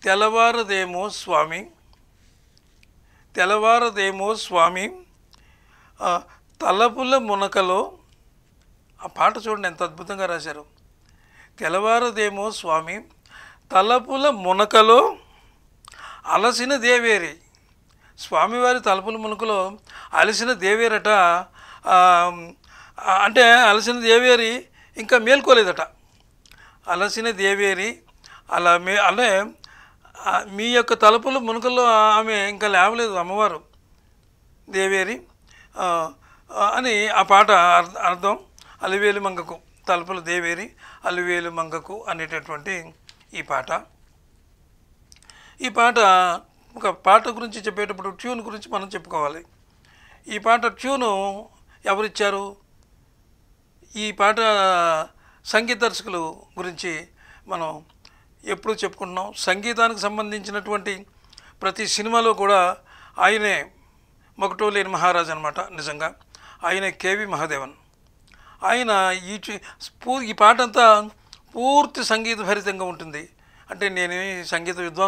తెల్లవారదేమో స్వామి తెల్లవారదేమో స్వామి తలపుల మునకలో. ఆ పాట చూడండి ఎంత అద్భుతంగా రాశారు. తెల్లవారదేమో స్వామి తలపుల మునకలో అలసిన దేవేరి. స్వామివారి తలపుల మునకలో అలసిన దేవేరట. అంటే అలసిన దేవేరి ఇంకా మేల్కోలేదట. అలసిన దేవేరి అలా అంటే మీ యొక్క తలుపుల మునుకల్లో ఆమె ఇంకా లేవలేదు అమ్మవారు దేవేరి అని ఆ పాట అర్థం. అలివేలు మంగకు తలుపుల దేవేరి అలివేలు మంగకు అనేటటువంటి ఈ పాట. ఒక పాట గురించి చెప్పేటప్పుడు ట్యూన్ గురించి మనం చెప్పుకోవాలి. ఈ పాట ట్యూను ఎవరిచ్చారు? ఈ పాట సంగీత దర్శకులు గురించి మనం ఎప్పుడు చెప్పుకుంటున్నాం. సంగీతానికి సంబంధించినటువంటి ప్రతి సినిమాలో కూడా ఆయనే మొగటోలేని మహారాజు అనమాట. నిజంగా ఆయనే కేవి మహాదేవన్. ఆయన ఈ పాట అంతా పూర్తి సంగీత భరితంగా ఉంటుంది. అంటే నేను సంగీత విద్వాంసుని